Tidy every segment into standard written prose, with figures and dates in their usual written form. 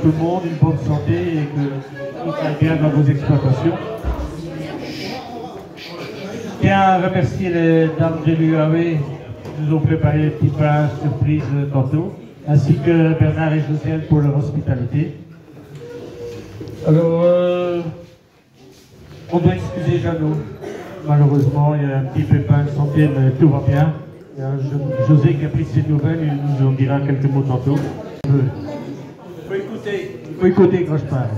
tout le monde, une bonne santé et que tout aille bien dans vos exploitations. Je tiens à remercier les dames de l'UAV qui nous ont préparé les petits pains surprises tantôt, ainsi que Bernard et Josiane pour leur hospitalité. Alors, on doit excuser Jeannot. Malheureusement, il y a un petit pépin de santé, mais tout va bien. Il y a José qui a pris ses nouvelles, il nous en dira quelques mots tantôt. Faut écouter. Faut écouter quand je parle.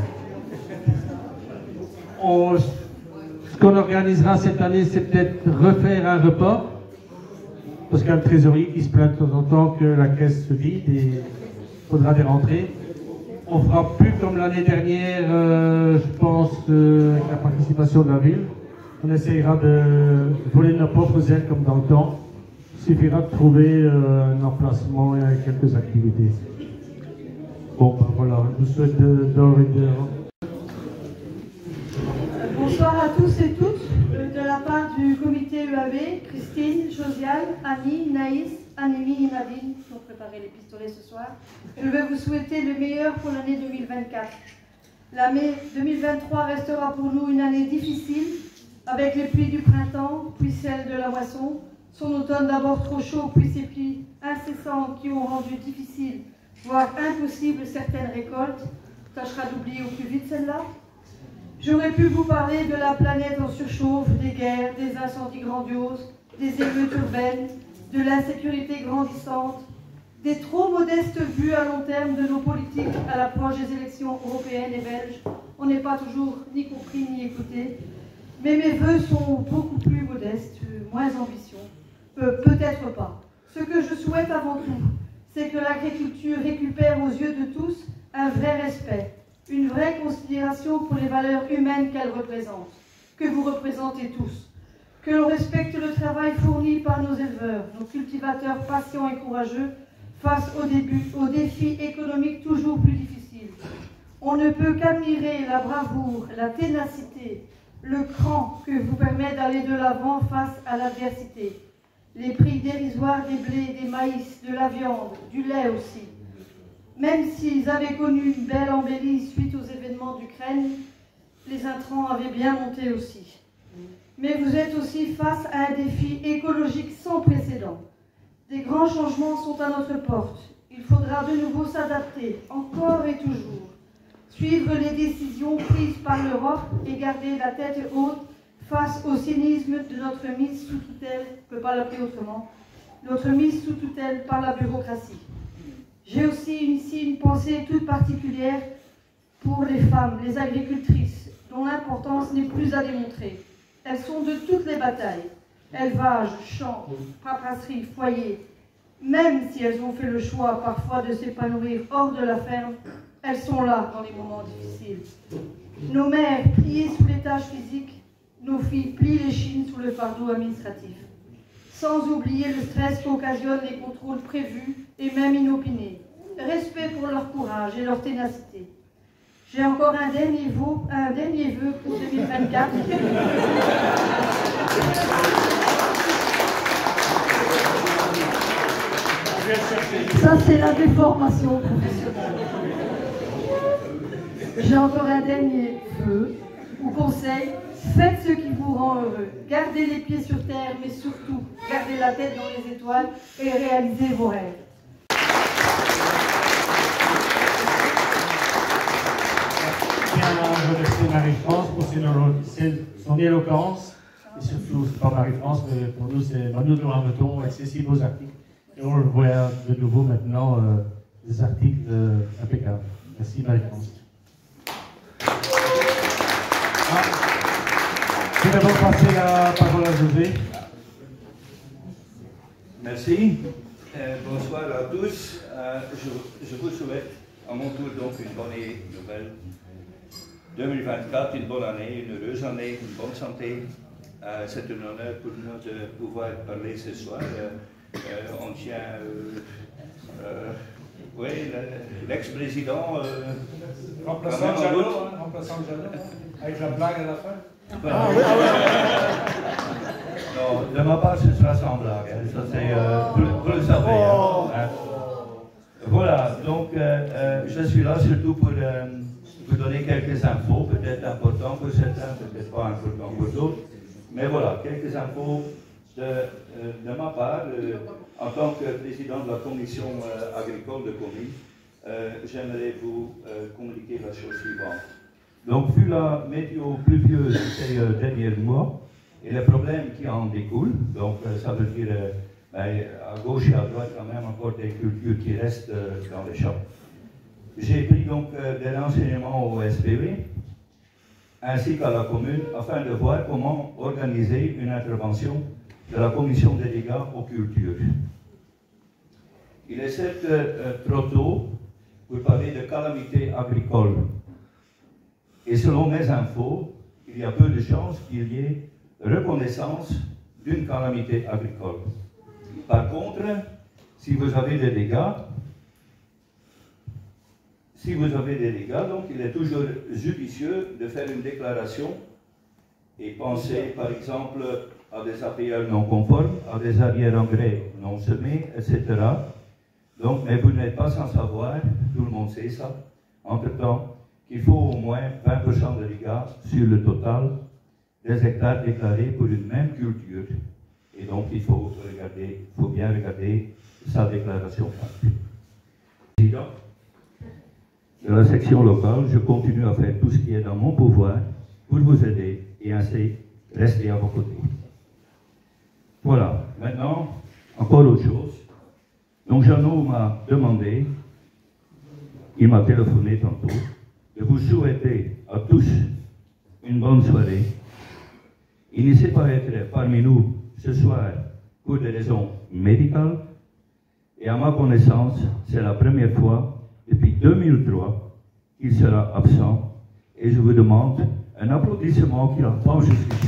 Ce qu'on organisera cette année, c'est peut-être refaire un repas, parce qu'il y a le trésorier qui se plaint de temps en temps que la caisse se vide et il faudra des rentrées. On fera plus comme l'année dernière, je pense, avec la participation de la ville. On essayera de voler nos propres ailes comme dans le temps. Il suffira de trouver un emplacement et quelques activités. Bon, ben voilà, je vous souhaite d'or et d'or. Bonsoir à tous et toutes. De la part du comité UAV, Christine, Josiane, Annie, Naïs, Anémie et Nadine qui ont préparé les pistolets ce soir. Je vais vous souhaiter le meilleur pour l'année 2024. L'année 2023 restera pour nous une année difficile, avec les pluies du printemps, puis celles de la moisson, son automne d'abord trop chaud, puis ces pluies incessantes qui ont rendu difficile, voire impossible certaines récoltes. Tâchera d'oublier au plus vite celle-là. J'aurais pu vous parler de la planète en surchauffe, des guerres, des incendies grandioses, des émeutes urbaines, de l'insécurité grandissante, des trop modestes vues à long terme de nos politiques à l'approche des élections européennes et belges. On n'est pas toujours ni compris ni écouté. Mais mes vœux sont beaucoup plus modestes, moins ambitieux. Peut-être pas. Ce que je souhaite avant tout, c'est que l'agriculture récupère aux yeux de tous un vrai respect, une vraie considération pour les valeurs humaines qu'elle représente, que vous représentez tous. Que l'on respecte le travail fourni par nos éleveurs, nos cultivateurs patients et courageux face aux défis économiques toujours plus difficiles. On ne peut qu'admirer la bravoure, la ténacité, le cran que vous permet d'aller de l'avant face à l'adversité. Les prix dérisoires des blés, des maïs, de la viande, du lait aussi. Même s'ils avaient connu une belle embellie suite aux événements d'Ukraine, les intrants avaient bien monté aussi. Mais vous êtes aussi face à un défi écologique sans précédent. Des grands changements sont à notre porte. Il faudra de nouveau s'adapter, encore et toujours. Suivre les décisions prises par l'Europe et garder la tête haute face au cynisme de notre mise sous tutelle, je ne peux pas l'appeler autrement, notre mise sous tutelle par la bureaucratie. J'ai aussi ici une pensée toute particulière pour les femmes, les agricultrices, dont l'importance n'est plus à démontrer. Elles sont de toutes les batailles, élevage, champs, paperasserie, foyer. Même si elles ont fait le choix parfois de s'épanouir hors de la ferme, elles sont là dans les moments difficiles. Nos mères pliées sous les tâches physiques, nos filles plient les chines sous le fardeau administratif. Sans oublier le stress qu'occasionnent les contrôles prévus et même inopinés. Respect pour leur courage et leur ténacité. J'ai encore un dernier vœu pour 2024. Ça, c'est la déformation professionnelle. J'ai encore un dernier vœu ou conseil. Faites ce qui vous rend heureux. Gardez les pieds sur terre, mais surtout, gardez la tête dans les étoiles et réalisez vos rêves. Je remercie Marie-France pour son éloquence, et surtout, c'est pas Marie-France, mais pour nous, c'est nous nous en mettons accessibles aux articles. Et on le voit de nouveau maintenant, des articles impeccables. Merci Marie-France. Je vais d'abord passer la parole à José. Merci. Bonsoir à tous. Je vous souhaite à mon tour donc une bonne nouvelle. 2024, une bonne année, une heureuse année, une bonne santé. C'est un honneur pour nous de pouvoir parler ce soir. On tient, oui, l'ex-président. Remplaçant Jeannot, avec la blague à la fin. Non, de ma part, ce sera sans blague. Hein. Ça, c'est, vous le savez. Hein. Voilà, donc je suis là. là surtout pour vous donner quelques infos, peut-être importantes pour certains, peut-être pas importantes pour d'autres. Mais voilà, quelques infos de ma part. En tant que président de la commission agricole de Commis, j'aimerais vous communiquer la chose suivante. Donc, vu la météo pluvieuse ces derniers mois et les problèmes qui en découlent, donc ça veut dire à gauche et à droite quand même encore des cultures qui restent dans les champs. J'ai pris donc des renseignements au SPV ainsi qu'à la commune afin de voir comment organiser une intervention de la commission des dégâts aux cultures. Il est certes trop tôt pour parler de calamité agricole. Et selon mes infos, il y a peu de chances qu'il y ait reconnaissance d'une calamité agricole. Par contre, si vous avez des dégâts, donc il est toujours judicieux de faire une déclaration et penser par exemple à des APL non conformes, à des arrière-engrais non semés, etc. Donc, mais vous n'êtes pas sans savoir, tout le monde sait ça, entre-temps, qu'il faut au moins 20% de dégâts sur le total des hectares déclarés pour une même culture. Et donc, il faut bien regarder sa déclaration. Président de la section locale, je continue à faire tout ce qui est dans mon pouvoir pour vous aider et ainsi rester à vos côtés. Voilà, maintenant, encore autre chose. Donc Jeannot m'a demandé, il m'a téléphoné tantôt, de vous souhaiter à tous une bonne soirée. Il ne sait pas être parmi nous ce soir pour des raisons médicales, et à ma connaissance, c'est la première fois depuis 2003 qu'il sera absent, et je vous demande un applaudissement qu'il entend jusqu'ici.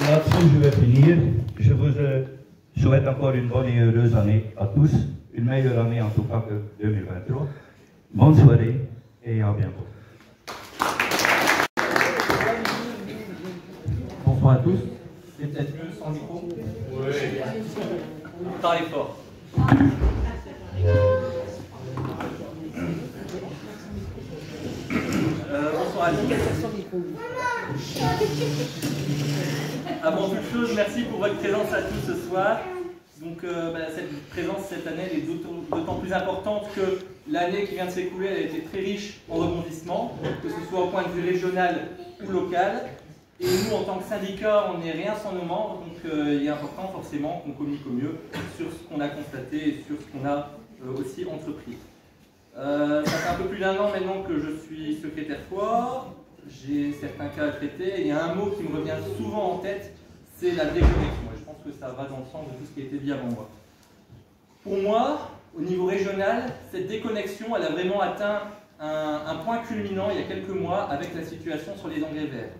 Là-dessus, je vais finir. Je vous souhaite encore une bonne et heureuse année à tous, une meilleure année en tout cas que 2023. Bonne soirée et à bientôt. Bonsoir à tous. C'est peut-être mieux sans micro? Oui. Parlez fort. Bonsoir à tous. Avant toute chose, merci pour votre présence à tous ce soir. Donc cette présence cette année elle est d'autant plus importante que l'année qui vient de s'écouler a été très riche en rebondissements, que ce soit au point de vue régional ou local. Et nous, en tant que syndicat, on n'est rien sans nos membres, donc il est important forcément qu'on communique au mieux sur ce qu'on a constaté et sur ce qu'on a aussi entrepris. Ça fait un peu plus d'1 an maintenant que je suis secrétaire foire, j'ai certains cas à traiter, et il y a un mot qui me revient souvent en tête, c'est la déconnexion. Et je pense que ça va dans le sens de tout ce qui a été dit avant moi. Pour moi, au niveau régional, cette déconnexion, elle a vraiment atteint un point culminant il y a quelques mois avec la situation sur les engrais verts.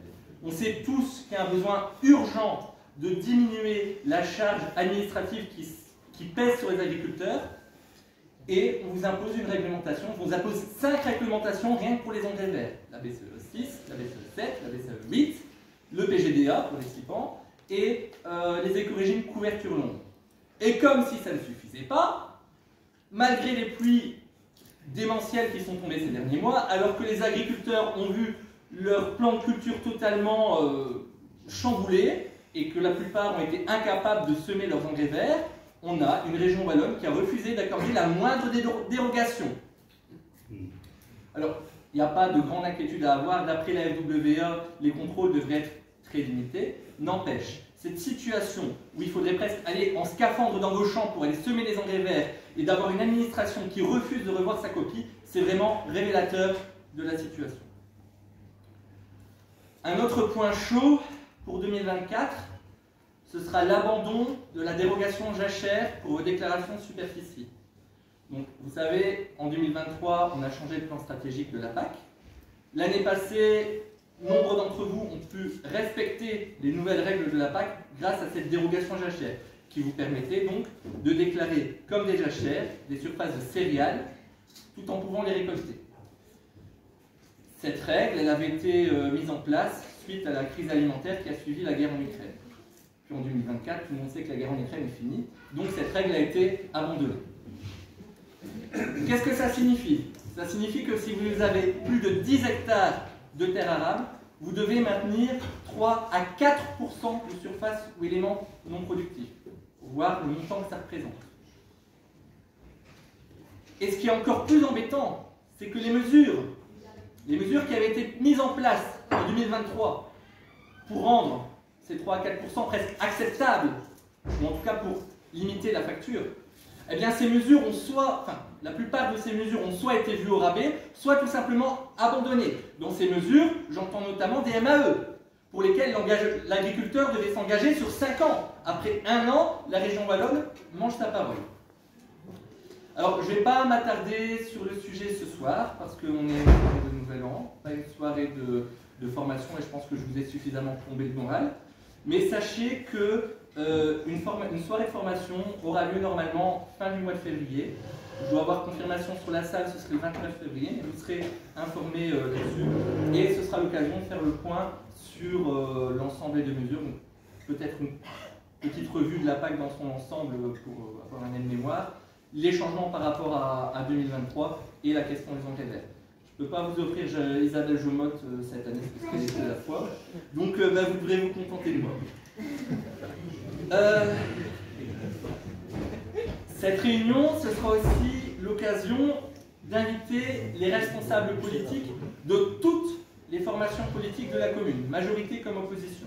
On sait tous qu'il y a un besoin urgent de diminuer la charge administrative qui pèse sur les agriculteurs, et on vous impose une réglementation, on vous impose 5 réglementations rien que pour les engrais verts. La BCE 6, la BCE 7, la BCE 8, le PGDA pour l'excipient, et les écorégimes couverture longue. Et comme si ça ne suffisait pas, malgré les pluies démentielles qui sont tombées ces derniers mois, alors que les agriculteurs ont vu leur plan de culture totalement chamboulé et que la plupart ont été incapables de semer leurs engrais verts, on a une région wallonne qui a refusé d'accorder la moindre dérogation. Alors, il n'y a pas de grande inquiétude à avoir. D'après la FWA, les contrôles devraient être très limités. N'empêche, cette situation où il faudrait presque aller en scaphandre dans vos champs pour aller semer les engrais verts et d'avoir une administration qui refuse de revoir sa copie, c'est vraiment révélateur de la situation. Un autre point chaud pour 2024, ce sera l'abandon de la dérogation jachère pour vos déclarations de superficie. Donc, vous savez, en 2023, on a changé le plan stratégique de la PAC. L'année passée, nombre d'entre vous ont pu respecter les nouvelles règles de la PAC grâce à cette dérogation jachère, qui vous permettait donc de déclarer comme des jachères des surfaces de céréales tout en pouvant les récolter. Cette règle, elle avait été mise en place suite à la crise alimentaire qui a suivi la guerre en Ukraine. Puis en 2024, tout le monde sait que la guerre en Ukraine est finie, donc cette règle a été abandonnée. Qu'est-ce que ça signifie? Ça signifie que si vous avez plus de 10 hectares de terre arable, vous devez maintenir 3 à 4% de surface ou éléments non productifs, pour voir le montant que ça représente. Et ce qui est encore plus embêtant, c'est que les mesures qui avaient été mises en place en 2023 pour rendre ces 3 à 4% presque acceptables, ou en tout cas pour limiter la facture, eh bien ces mesures ont la plupart de ces mesures ont soit été vues au rabais, soit tout simplement abandonnées. Dans ces mesures, j'entends notamment des MAE, pour lesquelles l'agriculteur devait s'engager sur 5 ans. Après 1 an, la région wallonne mange sa parole. Alors, je ne vais pas m'attarder sur le sujet ce soir, parce qu'on est une soirée de Nouvel An, pas une soirée de formation, et je pense que je vous ai suffisamment plombé le moral. Mais sachez que une soirée de formation aura lieu normalement fin du mois de février. Je dois avoir confirmation sur la salle, ce serait le 29 février, mais vous serez informés là-dessus. Et ce sera l'occasion de faire le point sur l'ensemble des mesures, peut-être une petite revue de la PAC dans son ensemble pour avoir un aide mémoire, les changements par rapport à 2023 et la question des engrais verts. Je ne peux pas vous offrir Isabelle Jomotte cette année parce qu'elle était à la fois, donc vous devrez vous contenter de moi. Cette réunion, ce sera aussi l'occasion d'inviter les responsables politiques de toutes les formations politiques de la commune, majorité comme opposition.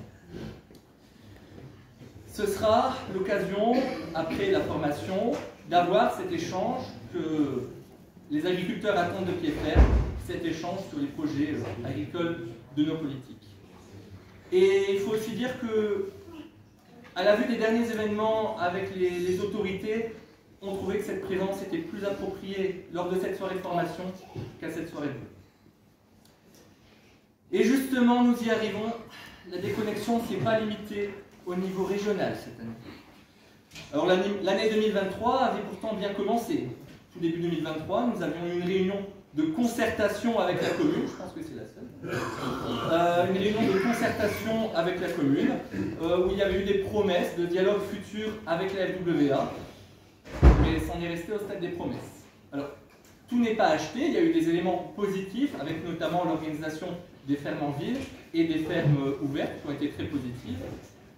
Ce sera l'occasion, après la formation, d'avoir cet échange que les agriculteurs attendent de pied ferme, cet échange sur les projets agricoles de nos politiques. Et il faut aussi dire que, à la vue des derniers événements avec les autorités, on trouvait que cette présence était plus appropriée lors de cette soirée de formation qu'à cette soirée de vœux. Et justement, nous y arrivons, la déconnexion ne s'est pas limitée au niveau régional cette année. Alors l'année 2023 avait pourtant bien commencé. Tout début 2023, nous avions eu une réunion de concertation avec la commune, je pense que c'est la seule, une réunion de concertation avec la commune, où il y avait eu des promesses de dialogue futur avec la FWA, mais c'en est resté au stade des promesses. Alors, tout n'est pas acheté, il y a eu des éléments positifs, avec notamment l'organisation des fermes en ville et des fermes ouvertes qui ont été très positives,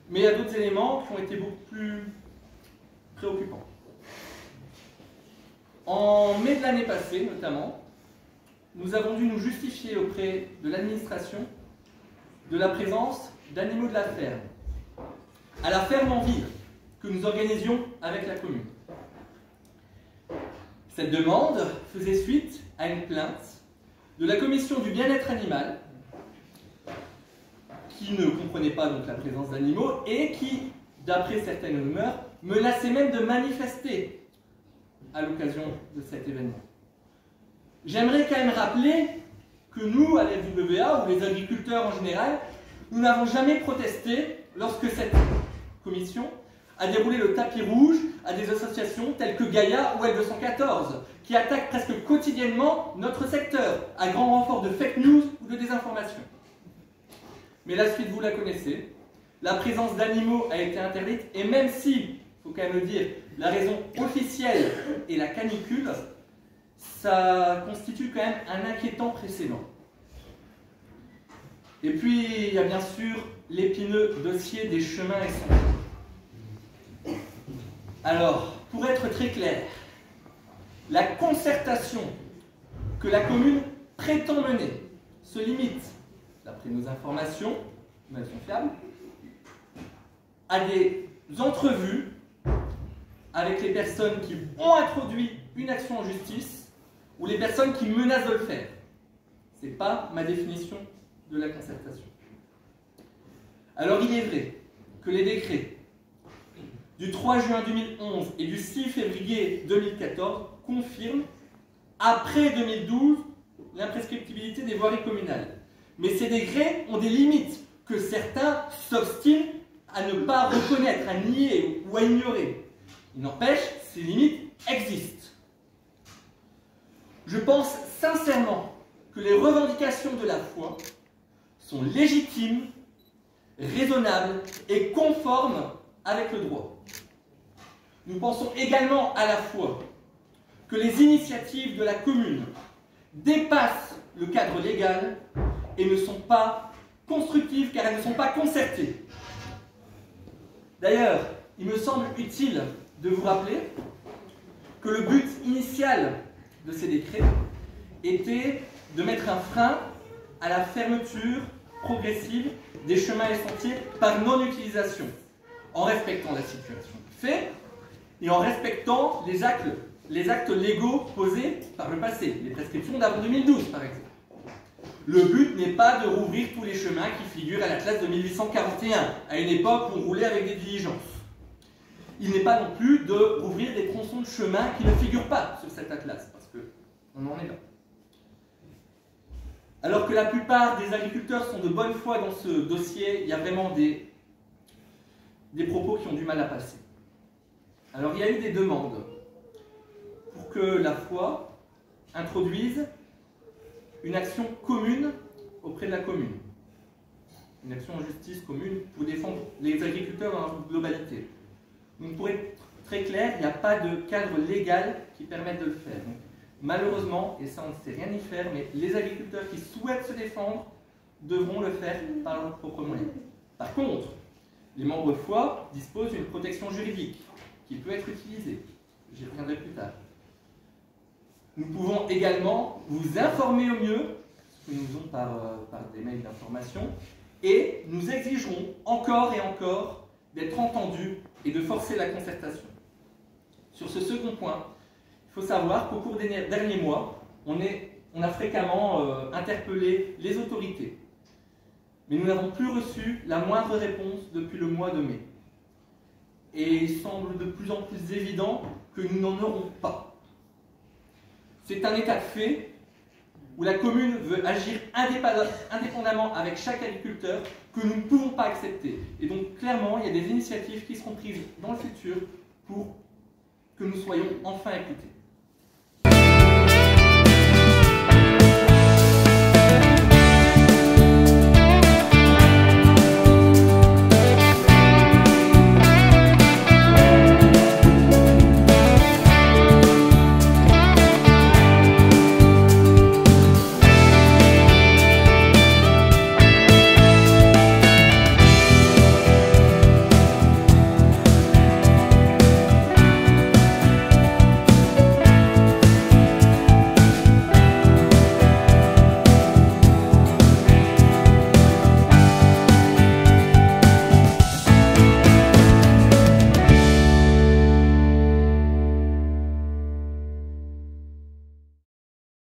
mais il y a d'autres éléments qui ont été beaucoup plus préoccupants. En mai de l'année passée, notamment, nous avons dû nous justifier auprès de l'administration de la présence d'animaux de la ferme, à la ferme en ville, que nous organisions avec la commune. Cette demande faisait suite à une plainte de la commission du bien-être animal, qui ne comprenait pas donc la présence d'animaux et qui, d'après certaines rumeurs, menaçait même de manifester à l'occasion de cet événement. J'aimerais quand même rappeler que nous, à la FWA, ou les agriculteurs en général, nous n'avons jamais protesté lorsque cette commission a déroulé le tapis rouge à des associations telles que Gaïa ou L214, qui attaquent presque quotidiennement notre secteur, à grand renfort de fake news ou de désinformation. Mais la suite, vous la connaissez. La présence d'animaux a été interdite, et même si, il faut quand même le dire, la raison officielle est la canicule, ça constitue quand même un inquiétant précédent. Et puis, il y a bien sûr l'épineux dossier des chemins et sentiers. Alors, pour être très clair, la concertation que la commune prétend mener se limite, d'après nos informations fiables, à des entrevues avec les personnes qui ont introduit une action en justice ou les personnes qui menacent de le faire. Ce n'est pas ma définition de la concertation. Alors il est vrai que les décrets du 3 juin 2011 et du 6 février 2014 confirment, après 2012, l'imprescriptibilité des voiries communales. Mais ces décrets ont des limites que certains s'obstinent à ne pas reconnaître, à nier ou à ignorer. Il n'empêche, ces limites existent. Je pense sincèrement que les revendications de la foi sont légitimes, raisonnables et conformes avec le droit. Nous pensons également à la fois que les initiatives de la commune dépassent le cadre légal et ne sont pas constructives car elles ne sont pas concertées. D'ailleurs, il me semble utile de vous rappeler que le but initial de ces décrets était de mettre un frein à la fermeture progressive des chemins et sentiers par non-utilisation, en respectant la situation de fait et en respectant les actes légaux posés par le passé, les prescriptions d'avant 2012 par exemple. Le but n'est pas de rouvrir tous les chemins qui figurent à l'Atlas de 1841, à une époque où on roulait avec des diligences. Il n'est pas non plus de rouvrir des tronçons de chemin qui ne figurent pas sur cet atlas, parce qu'on en est là. Alors que la plupart des agriculteurs sont de bonne foi dans ce dossier, il y a vraiment des propos qui ont du mal à passer. Alors il y a eu des demandes pour que la foi introduise une action commune auprès de la commune. Une action en justice commune pour défendre les agriculteurs dans leur globalité. Donc pour être très clair, il n'y a pas de cadre légal qui permette de le faire. Donc, malheureusement, et ça on ne sait rien y faire, mais les agriculteurs qui souhaitent se défendre devront le faire par leurs propres moyens. Par contre, les membres foi disposent d'une protection juridique qui peut être utilisée. J'y reviendrai plus tard. Nous pouvons également vous informer au mieux, ce que nous faisons par des mails d'information, et nous exigerons encore et encore d'être entendus et de forcer la concertation. Sur ce second point, il faut savoir qu'au cours des derniers mois, on a fréquemment interpellé les autorités. Mais nous n'avons plus reçu la moindre réponse depuis le mois de mai. Et il semble de plus en plus évident que nous n'en aurons pas. C'est un état de fait où la commune veut agir indépendamment avec chaque agriculteur que nous ne pouvons pas accepter. Et donc clairement, il y a des initiatives qui seront prises dans le futur pour que nous soyons enfin écoutés.